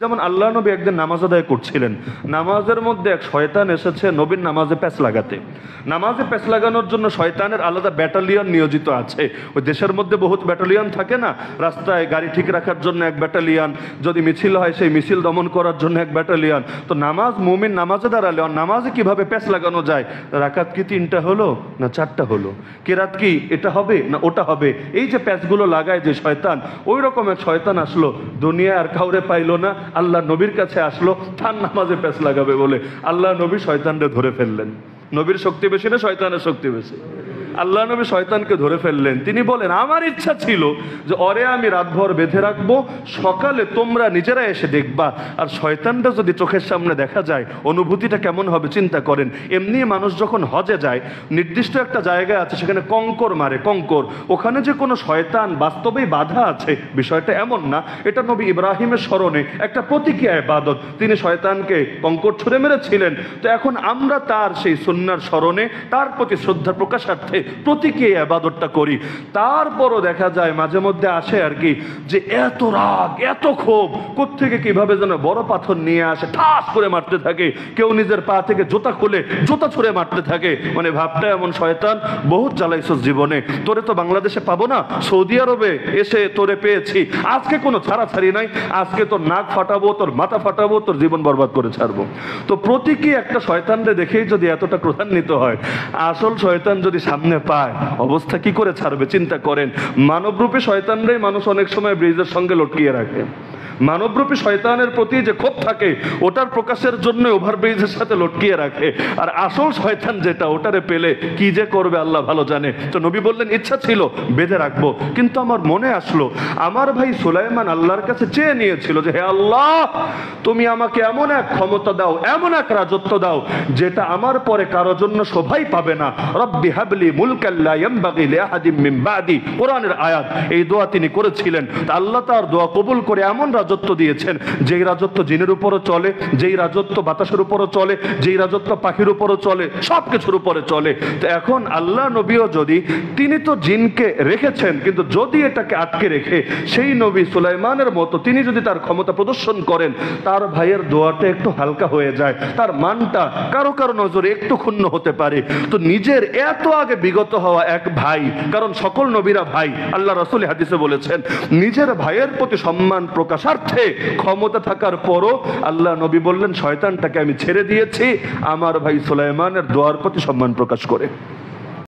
যেমন আল্লাহ নবী একদিন নামাজ আদায় করছিলেন, নামাজের মধ্যে এক শয়তান এসেছে নবীর নামাজে প্যাঁচ লাগাতে। নামাজে প্যাঁচ লাগানোর জন্য শয়তানের আলাদা ব্যাটালিয়ন নিয়োজিত আছে। ওই দেশের মধ্যে বহুত ব্যাটালিয়ন থাকে না, রাস্তায় গাড়ি ঠিক রাখার জন্য এক ব্যাটালিয়ন, যদি মিছিল হয় সেই মিছিল দমন করার জন্য এক ব্যাটালিয়ন। তো নামাজ, মুমিন নামাজে দাঁড়ালে নামাজে কিভাবে প্যাঁচ লাগানো যায়, রাকাত কি 3টা হলো না 4টা হলো, কেরাত কি এটা হবে না ওটা হবে, এই যে প্যাঁচগুলো লাগায় যে শয়তান, ওই রকম এক শয়তান আসলো, দুনিয়া আর কাউরে পাইলো না, আল্লাহ নবীর কাছে আসলো তার নামাজে প্যাঁচ লাগাবে বলে। আল্লাহ নবী শয়তানরে ধরে ফেললেন। নবীর শক্তি বেশি না শয়তানের শক্তি বেশি? আল্লাহ নবী শয়তানকে ধরে ফেললেন। তিনি বলেন, আমার ইচ্ছা ছিল যে ওরে আমি রাতভর বেঁধে রাখবো, সকালে তোমরা নিজেরা এসে দেখবা। আর শয়তানটা যদি চোখের সামনে দেখা যায়, অনুভূতিটা কেমন হবে চিন্তা করেন। এমনি মানুষ যখন হজে যায়, নির্দিষ্ট একটা জায়গা আছে, সেখানে কঙ্কর মারে, কঙ্কর। ওখানে যে কোনো শয়তান বাস্তবেই বাধা আছে বিষয়টা এমন না। এটা নবী ইব্রাহিমের স্মরণে একটা প্রতিক্রিয়া ইবাদত, তিনি শয়তানকে কঙ্কর ছুঁড়ে মেরেছিলেন। তো এখন আমরা তার সেই সুন্নাহর স্মরণে, তার প্রতি শ্রদ্ধা প্রকাশার্থে প্রতিক্রিয়া ইবাদতটা করি। তারপরও দেখা যায় মাঝে মধ্যে আসে আর কি, যে এত রাগ, এত ক্ষোভ, কোত্থেকে কিভাবে যেন বড় পাথর নিয়ে আসে, ঠাস করে মারতে থাকে। কেউ নিজের পা থেকে জুতা খুলে জুতা ছুঁড়ে মারতে থাকে। মানে ভাবটা এমন, শয়তান বহুত জ্বালাইছস জীবনে, তোরে তো বাংলাদেশে পাবো না, সৌদি আরবে এসে তোরে পেয়েছি, আজকে কোনো ছাড়াছাড়ি নাই, আজকে তোর নাক ফাটাবো, তোর মাথা ফাটাবো, তোর জীবন বরবাদ করে ছাড়বো। তো প্রতীকী একটা শয়তানরে দেখেই যদি এতটা ক্রোধান্বিত হয়, আসল শয়তান যদি সামনে পায়, অবস্থা কি করে ছাড়বে চিন্তা করেন। মানবরূপী শয়তানরাই মানুষ অনেক সময় ব্রিজের সঙ্গে লটকিয়ে রাখে। মানবরূপী শয়তানের প্রতি যে ক্ষোভ থাকে, ওটার প্রকাশের জন্য ওভারব্রিজের সাথে লটকিয়ে রাখে। আর আসল শয়তান যেটা, ওটারে পেলে কি যে করবে আল্লাহ ভালো জানে। তো নবী বললেন, ইচ্ছা ছিল বেঁধে রাখবো, কিন্তু আমার মনে আসলো আমার ভাই সুলাইমান আল্লাহর কাছে চেয়ে নিয়েছিল যে, হে আল্লাহ, তুমি আমাকে এমন এক ক্ষমতা দাও, এমন এক রাজত্ব দাও, যেটা আমার পরে কারোর জন্য শোভাই পাবে না। রব্বি হাবলি মুলকান লা ইয়ানবাগি লিআহাদিন মিন বাদি, কোরআনের আয়াত। এই দোয়া তিনি করেছিলেন। আল্লাহ তার দোয়া কবুল করে এমন রাজত্ব দিয়েছেন, যেই রাজত্ব জিনের উপরও চলে, যেই রাজত্ব বাতাসের উপরও চলে, যেই রাজত্ব পাখির উপরও চলে, সব কিছুর উপরে চলে। তো এখন আল্লাহ নবীও যদি, তিনি তো জিনকে রেখেছেন, কিন্তু যদি এটাকে আটকে রেখে সেই নবী সুলাইমানের মতো তিনি যদি তার ক্ষমতা প্রদর্শন করেন, তার ভাইয়ের দোয়াটা একটু হালকা হয়ে যায়, তার মানটা কারো কারো নজরে একটু ক্ষুণ্ণ হতে পারে। তো নিজের এত আগে বিগত হওয়া এক ভাই, কারণ সকল নবীরা ভাই, আল্লাহ রাসূল হাদিসে বলেছেন, নিজের ভাইয়ের প্রতি সম্মান প্রকাশার্থে ক্ষমতা থাকার পরও আল্লাহ নবী বললেন, শয়তানটাকে আমি ছেড়ে দিয়েছি আমার ভাই সুলাইমানের দোয়ার প্রতি সম্মান প্রকাশ করে।